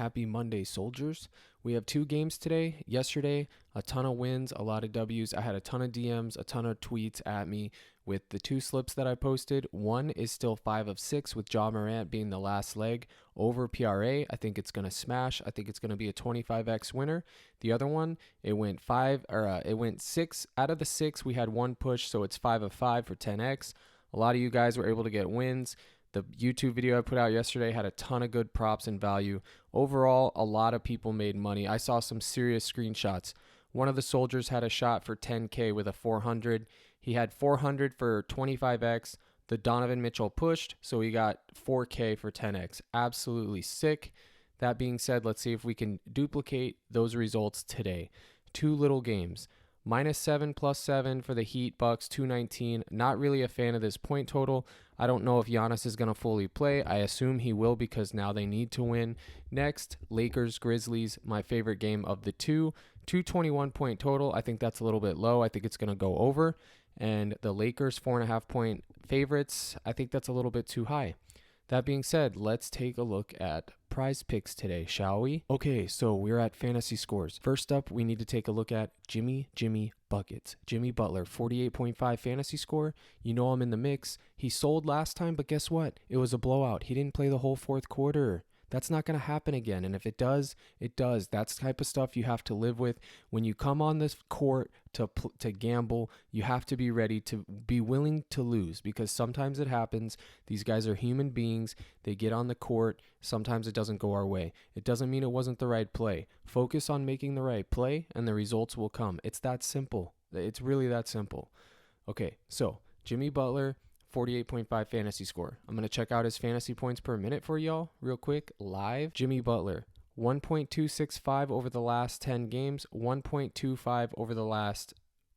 Happy Monday, soldiers. We have 2 games today. Yesterday, a ton of wins, a lot of W's. I had a ton of DMs, a ton of tweets at me with the 2 slips that I posted. One is still 5 of 6 with Ja Morant being the last leg over PRA. I think it's going to smash. I think it's going to be a 25x winner. The other one, it went 6 out of the 6. We had 1 push, so it's 5 of 5 for 10x. A lot of you guys were able to get wins. The YouTube video I put out yesterday had a ton of good props and value. Overall, a lot of people made money. I saw some serious screenshots. One of the soldiers had a shot for 10K with a 400. He had 400 for 25X. The Donovan Mitchell pushed, so he got 4K for 10X. Absolutely sick. That being said, let's see if we can duplicate those results today. 2 little games. -7 +7 for the Heat, Bucks, 219. Not really a fan of this point total. I don't know if Giannis is going to fully play. I assume he will because now they need to win. Next, Lakers, Grizzlies, my favorite game of the 221 point total. I think that's a little bit low. I think it's going to go over. And the Lakers, 4.5 point favorites. I think that's a little bit too high. That being said, let's take a look at PrizePicks today, shall we? Okay, so we're at fantasy scores. First up, we need to take a look at Jimmy Buckets. Jimmy Butler, 48.5 fantasy score. You know I'm in the mix. He sold last time, but guess what? It was a blowout. He didn't play the whole 4th quarter. That's not going to happen again. And if it does, it does. That's the type of stuff you have to live with. When you come on this court to gamble, you have to be ready to be willing to lose because sometimes it happens. These guys are human beings. They get on the court. Sometimes it doesn't go our way. It doesn't mean it wasn't the right play. Focus on making the right play and the results will come. It's that simple. It's really that simple. Okay, so Jimmy Butler, 48.5 fantasy score. I'm going to check out his fantasy points per minute for y'all real quick live. Jimmy Butler, 1.265 over the last 10 games, 1.25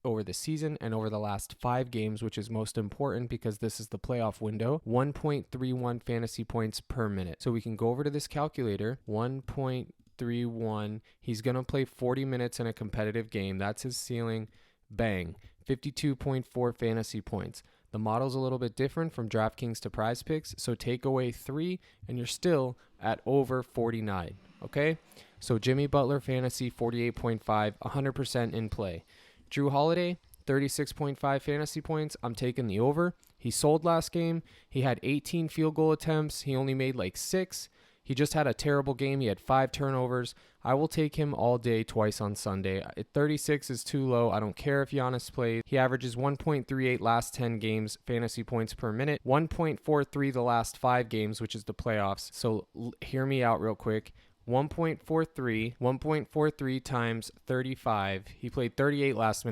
over the season and over the last 5 games, which is most important because this is the playoff window. 1.31 fantasy points per minute. So we can go over to this calculator. 1.31. He's going to play 40 minutes in a competitive game. That's his ceiling. Bang. 52.4 fantasy points. The model's a little bit different from DraftKings to PrizePicks, so take away 3, and you're still at over 49, okay? So Jimmy Butler fantasy, 48.5, 100% in play. Drew Holiday, 36.5 fantasy points. I'm taking the over. He sold last game. He had 18 field goal attempts. He only made like 6. He just had a terrible game. He had 5 turnovers. I will take him all day, twice on Sunday. 36 is too low. I don't care if Giannis plays. He averages 1.38 last 10 games, fantasy points per minute. 1.43 the last 5 games, which is the playoffs. So hear me out real quick. 1.43 times 35. He played 38 last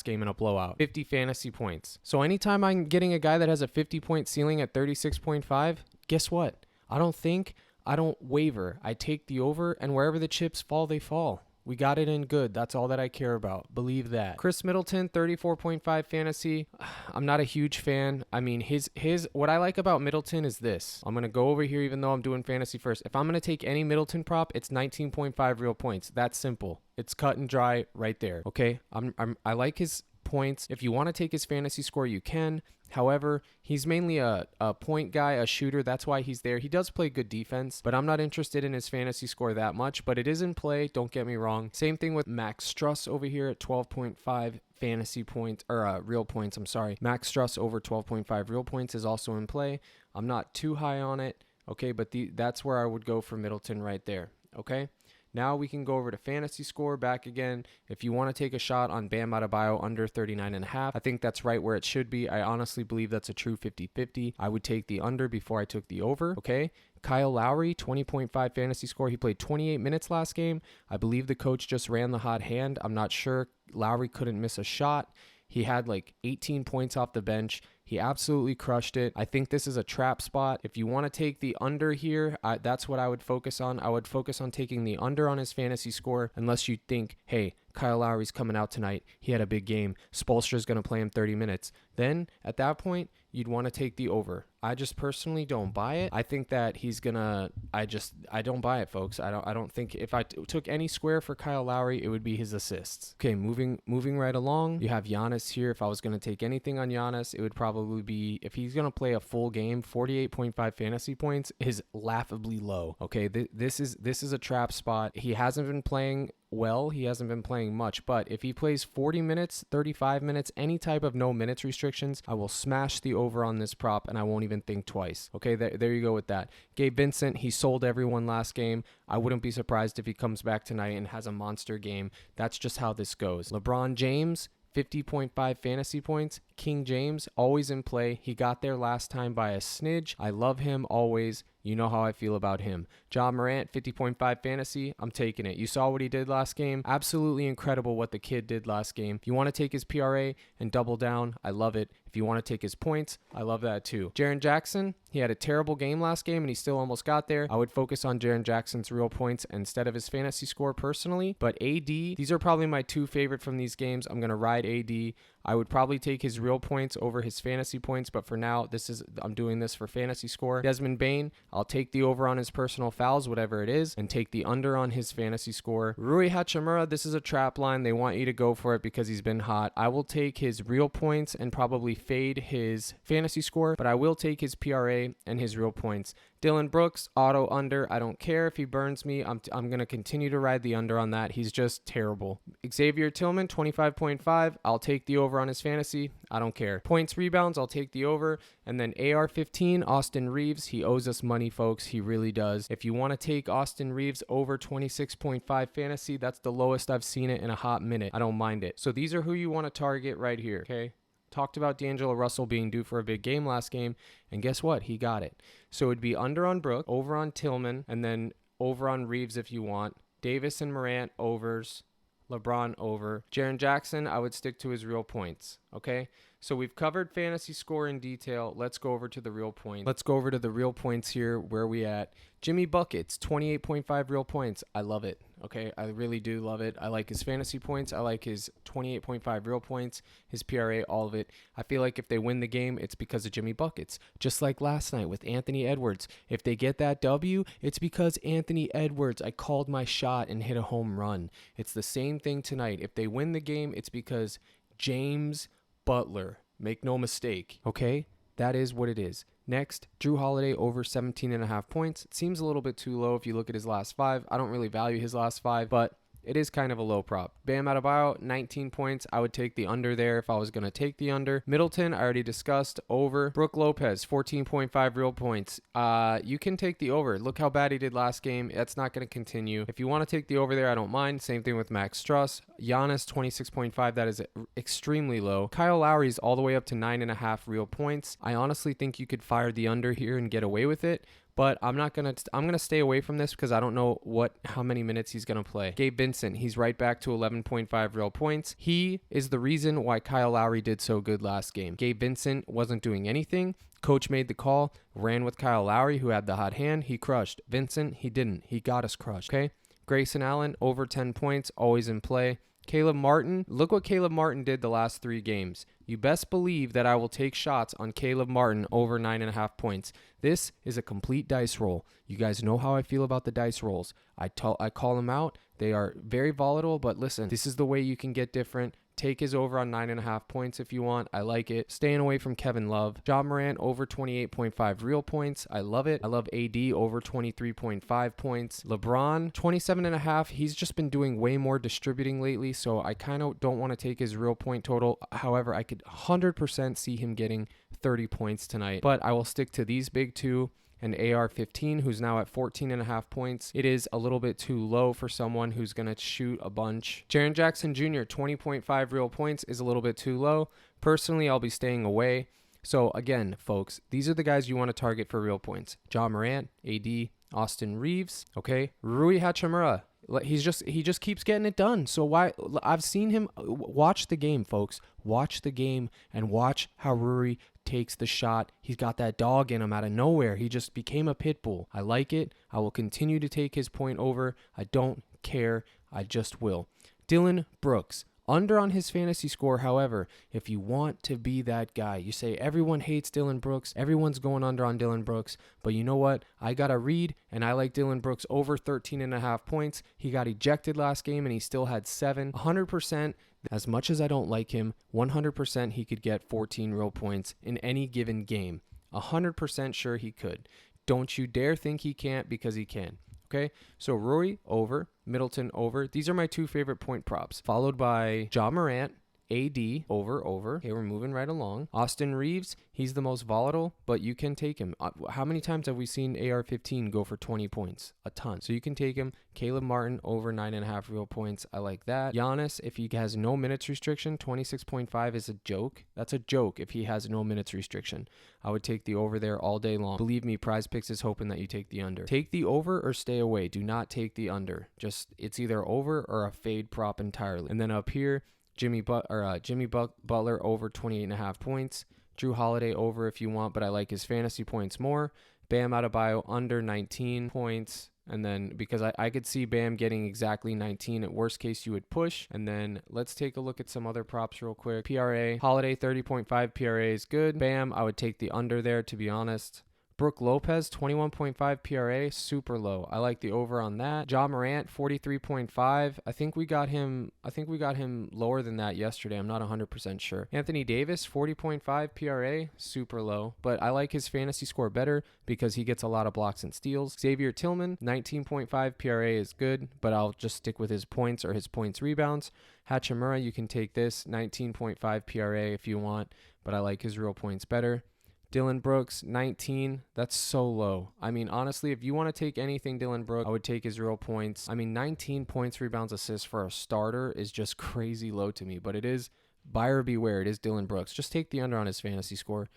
game in a blowout. 50 fantasy points. So anytime I'm getting a guy that has a 50-point ceiling at 36.5, guess what? I don't waver. I take the over, and wherever the chips fall, they fall. We got it in good. That's all that I care about. Believe that. Chris Middleton, 34.5 fantasy. I'm not a huge fan. I mean, what I like about Middleton is this. I'm going to go over here even though I'm doing fantasy first. If I'm going to take any Middleton prop, it's 19.5 real points. That's simple. It's cut and dry right there. Okay? I like his points. If you want to take his fantasy score, you can. However, he's mainly a point guy, a shooter. That's why he's there. He does play good defense, but I'm not interested in his fantasy score that much, but it is in play. Don't get me wrong. Same thing with Max Struss over here at 12.5 fantasy points, or real points, I'm sorry. Max Struss over 12.5 real points is also in play. I'm not too high on it, okay, but that's where I would go for Middleton right there, okay? Now we can go over to fantasy score back again. If you want to take a shot on Bam Adebayo under 39.5, I think that's right where it should be. I honestly believe that's a true 50-50. I would take the under before I took the over, okay? Kyle Lowry, 20.5 fantasy score. He played 28 minutes last game. I believe the coach just ran the hot hand. I'm not sure. Lowry couldn't miss a shot. He had like 18 points off the bench. He absolutely crushed it. I think this is a trap spot. If you want to take the under here, that's what I would focus on. I would focus on taking the under on his fantasy score unless you think, hey, Kyle Lowry's coming out tonight. He had a big game. Spoelstra's going to play him 30 minutes. Then at that point, you'd want to take the over. I just personally don't buy it. I think that he's gonna. I don't buy it, folks. I don't think if I took any square for Kyle Lowry, it would be his assists. Okay, moving right along. You have Giannis here. If I was gonna take anything on Giannis, it would probably probably be, if he's going to play a full game, 48.5 fantasy points is laughably low. Okay, this is a trap spot. He hasn't been playing well. He hasn't been playing much, but if he plays 40 minutes, 35 minutes, any type of no minutes restrictions, I will smash the over on this prop and I won't even think twice. Okay, there you go with that. Gabe Vincent, he sold everyone last game. I wouldn't be surprised if he comes back tonight and has a monster game. That's just how this goes. LeBron James, 50.5 fantasy points. King James, always in play. He got there last time by a smidge. I love him always. You know how I feel about him. Ja Morant, 50.5 fantasy. I'm taking it. You saw what he did last game. Absolutely incredible what the kid did last game. If you want to take his PRA and double down, I love it. If you want to take his points, I love that too. Jaren Jackson, he had a terrible game last game and he still almost got there. I would focus on Jaren Jackson's real points instead of his fantasy score personally. But AD, these are probably my two favorite from these games. I'm going to ride AD. I would probably take his real points over his fantasy points, but for now, I'm doing this for fantasy score. Desmond Bane, I'll take the over on his personal fouls, whatever it is, and take the under on his fantasy score. Rui Hachimura, this is a trap line. They want you to go for it because he's been hot. I will take his real points and probably fade his fantasy score, but I will take his PRA and his real points. Dylan Brooks, auto under. I don't care if he burns me. I'm going to continue to ride the under on that. He's just terrible. Xavier Tillman, 25.5. I'll take the over on his fantasy. I don't care. Points, rebounds, I'll take the over. And then AR-15, Austin Reeves. He owes us money, folks. He really does. If you want to take Austin Reeves over 26.5 fantasy, that's the lowest I've seen it in a hot minute. I don't mind it. So these are who you want to target right here, okay? Talked about D'Angelo Russell being due for a big game last game, and guess what? He got it. So it'd be under on Brook, over on Tillman, and then over on Reeves if you want. Davis and Morant, overs. LeBron, over. Jaren Jackson, I would stick to his real points, okay? So we've covered fantasy score in detail. Let's go over to the real point. Let's go over to the real points here. Where we at? Jimmy Buckets, 28.5 real points. I love it. Okay, I really do love it. I like his fantasy points. I like his 28.5 real points, his PRA, all of it. I feel like if they win the game, it's because of Jimmy Buckets. Just like last night with Anthony Edwards. If they get that W, it's because Anthony Edwards. I called my shot and hit a home run. It's the same thing tonight. If they win the game, it's because James Butler. Make no mistake, okay? That is what it is. Next, Drew Holiday over 17.5 points. It seems a little bit too low if you look at his last five. I don't really value his last five, but it is kind of a low prop. Bam Adebayo, 19 points. I would take the under there if I was going to take the under. Middleton, I already discussed, over. Brook Lopez, 14.5 real points. You can take the over. Look how bad he did last game. That's not going to continue. If you want to take the over there, I don't mind. Same thing with Max Struss. Giannis, 26.5. That is extremely low. Kyle Lowry's all the way up to 9.5 real points. I honestly think you could fire the under here and get away with it. But I'm going to stay away from this because I don't know how many minutes he's going to play. Gabe Vincent, he's right back to 11.5 real points. He is the reason why Kyle Lowry did so good last game. Gabe Vincent wasn't doing anything. Coach made the call, ran with Kyle Lowry, who had the hot hand. He crushed. Vincent, he didn't. He got us crushed, okay? Grayson Allen, over 10 points, always in play. Caleb Martin, look what Caleb Martin did the last 3 games. You best believe that I will take shots on Caleb Martin over 9.5 points. This is a complete dice roll. You guys know how I feel about the dice rolls. I call them out. They are very volatile, but listen, this is the way you can get different. Take his over on 9.5 points if you want. I like it. Staying away from Kevin Love. Ja Morant over 28.5 real points. I love it. I love AD over 23.5 points. LeBron, 27.5. He's just been doing way more distributing lately, so I kind of don't want to take his real point total. However, I could 100% see him getting 30 points tonight, but I will stick to these big two. And AR-15, who's now at 14.5 points. It is a little bit too low for someone who's going to shoot a bunch. Jaren Jackson Jr., 20.5 real points is a little bit too low. Personally, I'll be staying away. So again, folks, these are the guys you want to target for real points. Ja Morant, AD, Austin Reeves, okay? Rui Hachimura. He just keeps getting it done. So why? I've seen him. Watch the game, folks. Watch the game and watch how Rui takes the shot. He's got that dog in him out of nowhere. He just became a pit bull. I like it. I will continue to take his point over. I don't care. I just will. Dylan Brooks. Under on his fantasy score, however, if you want to be that guy, you say everyone hates Dylan Brooks, everyone's going under on Dylan Brooks, but you know what? I got to read, and I like Dylan Brooks over 13.5 points. He got ejected last game, and he still had 7. 100% As much as I don't like him, 100% he could get 14 real points in any given game. 100% sure he could. Don't you dare think he can't, because he can. Okay, so Rory over, Middleton over. These are my 2 favorite point props, followed by Ja Morant, AD over. Okay, we're moving right along. Austin Reeves, he's the most volatile, but you can take him. How many times have we seen AR-15 go for 20 points? A ton. So you can take him. Caleb Martin over 9.5 real points. I like that. Giannis, if he has no minutes restriction, 26.5 is a joke. That's a joke if he has no minutes restriction. I would take the over there all day long. Believe me, PrizePicks is hoping that you take the under. Take the over or stay away. Do not take the under. Just, it's either over or a fade prop entirely. And then up here, Jimmy Butler over 28.5 points. Drew Holiday over if you want, but I like his fantasy points more. Bam Adebayo under 19 points. And then because I could see Bam getting exactly 19. At worst case, you would push. And then let's take a look at some other props real quick. PRA, Holiday 30.5 PRA is good. Bam, I would take the under there, to be honest. Brooke Lopez, 21.5 PRA, super low. I like the over on that. Ja Morant, 43.5. I think we got him lower than that yesterday. I'm not 100% sure. Anthony Davis, 40.5 PRA, super low. But I like his fantasy score better because he gets a lot of blocks and steals. Xavier Tillman, 19.5 PRA is good, but I'll just stick with his points or his points rebounds. Hachimura, you can take this, 19.5 PRA if you want, but I like his real points better. Dylan Brooks, 19. That's so low. I mean, honestly, if you want to take anything Dylan Brooks, I would take his real points. I mean, 19 points, rebounds, assists for a starter is just crazy low to me, but it is, buyer beware, it is Dylan Brooks. Just take the under on his fantasy score.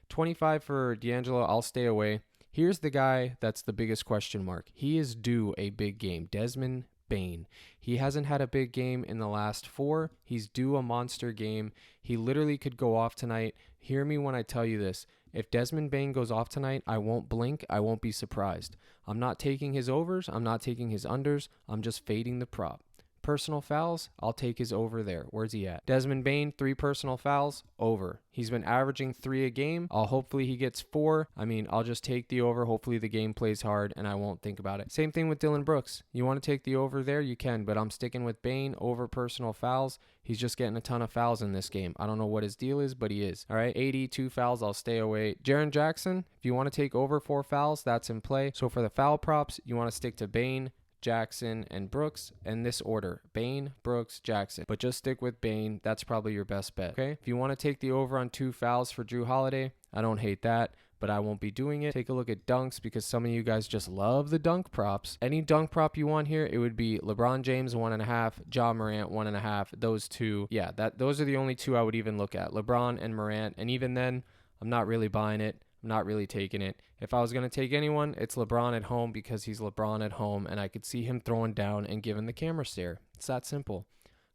25 for D'Angelo, I'll stay away. Here's the guy that's the biggest question mark. He is due a big game. Desmond Bane. He hasn't had a big game in the last 4. He's due a monster game. He literally could go off tonight. Hear me when I tell you this. If Desmond Bane goes off tonight, I won't blink. I won't be surprised. I'm not taking his overs. I'm not taking his unders. I'm just fading the prop. Personal fouls, I'll take his over there. Where's he at? Desmond Bane, 3 personal fouls, over. He's been averaging 3 a game. Hopefully he gets 4. I mean, I'll just take the over. Hopefully the game plays hard and I won't think about it. Same thing with Dylan Brooks. You want to take the over there? You can, but I'm sticking with Bane over personal fouls. He's just getting a ton of fouls in this game. I don't know what his deal is, but he is. All right, 82 fouls, I'll stay away. Jaren Jackson, if you want to take over 4 fouls, that's in play. So for the foul props, you want to stick to Bane, Jackson, and Brooks in this order. Bane, Brooks, Jackson. But just stick with Bane. That's probably your best bet. Okay? If you want to take the over on 2 fouls for Drew Holiday, I don't hate that, but I won't be doing it. Take a look at dunks because some of you guys just love the dunk props. Any dunk prop you want here, it would be LeBron James 1.5, Ja Morant 1.5. Those 2, yeah, those are the only 2 I would even look at. LeBron and Morant, and even then, I'm not really buying it. I'm not really taking it. If I was going to take anyone, it's LeBron at home because he's LeBron at home, and I could see him throwing down and giving the camera stare. It's that simple.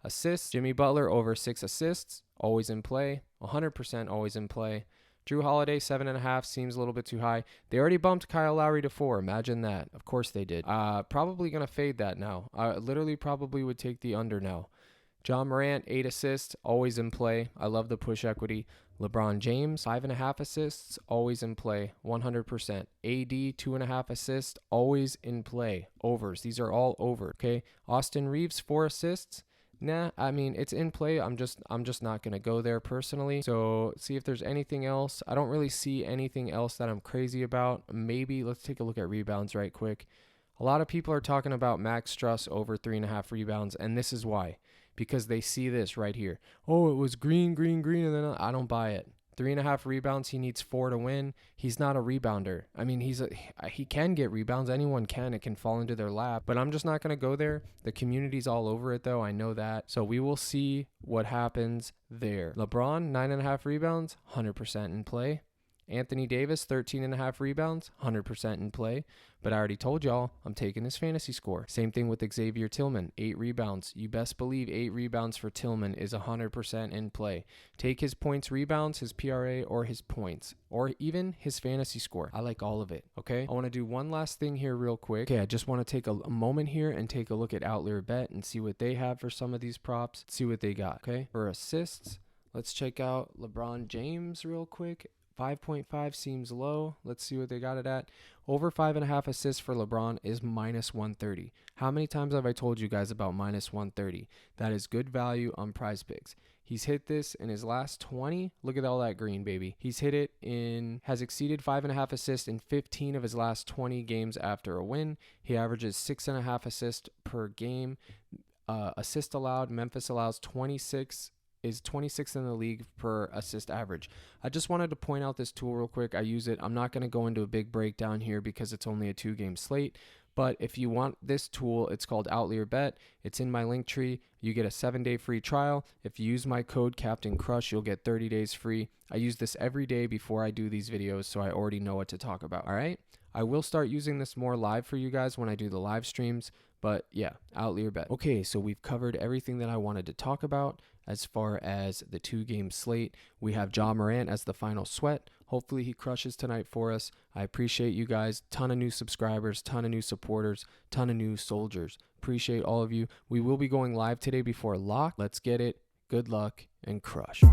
Assists, Jimmy Butler over 6 assists, always in play, 100% always in play. Drew Holiday, 7.5, seems a little bit too high. They already bumped Kyle Lowry to 4. Imagine that. Of course they did. Probably going to fade that now. I literally probably would take the under now. Ja Morant, 8 assists, always in play. I love the push equity. LeBron James, 5.5 assists, always in play, 100%. AD, 2.5 assists, always in play. Overs. These are all over, okay? Austin Reeves, 4 assists. Nah, I mean, it's in play. I'm just not going to go there personally. So see if there's anything else. I don't really see anything else that I'm crazy about. Maybe let's take a look at rebounds right quick. A lot of people are talking about Max Struss over 3.5 rebounds, and this is why. Because they see this right here. Oh, it was green, and then I don't buy it. 3.5 rebounds. He needs 4 to win. He's not a rebounder. I mean, he can get rebounds. Anyone can. It can fall into their lap. But I'm just not going to go there. The community's all over it, though. I know that. So we will see what happens there. LeBron, 9.5 rebounds, 100% in play. Anthony Davis, 13.5 rebounds, 100% in play. But I already told y'all, I'm taking his fantasy score. Same thing with Xavier Tillman, 8 rebounds. You best believe 8 rebounds for Tillman is 100% in play. Take his points, rebounds, his PRA, or his points, or even his fantasy score. I like all of it, okay? I want to do one last thing here real quick. Okay, I just want to take a moment here and take a look at Outlier Bet and see what they have for some of these props. See what they got, okay? For assists, let's check out LeBron James real quick. 5.5 seems low. Let's see what they got it at. Over 5.5 assists for LeBron is minus 130. How many times have I told you guys about minus 130? That is good value on PrizePicks. He's hit this in his last 20. Look at all that green, baby. He's hit it has exceeded 5.5 assists in 15 of his last 20 games after a win. He averages 6.5 assists per game. Assist allowed, Memphis allows 26, is 26th in the league per assist average. I just wanted to point out this tool real quick. I use it. I'm not going to go into a big breakdown here because it's only a 2-game slate. But if you want this tool, it's called Outlier Bet. It's in my link tree. You get a 7-day free trial. If you use my code Captain Crush, you'll get 30 days free. I use this every day before I do these videos, so I already know what to talk about. All right? I will start using this more live for you guys when I do the live streams. But yeah, Outlier Bet. Okay, so we've covered everything that I wanted to talk about as far as the 2-game slate. We have Ja Morant as the final sweat. Hopefully he crushes tonight for us. I appreciate you guys. Ton of new subscribers, ton of new supporters, ton of new soldiers. Appreciate all of you. We will be going live today before lock. Let's get it. Good luck and crush.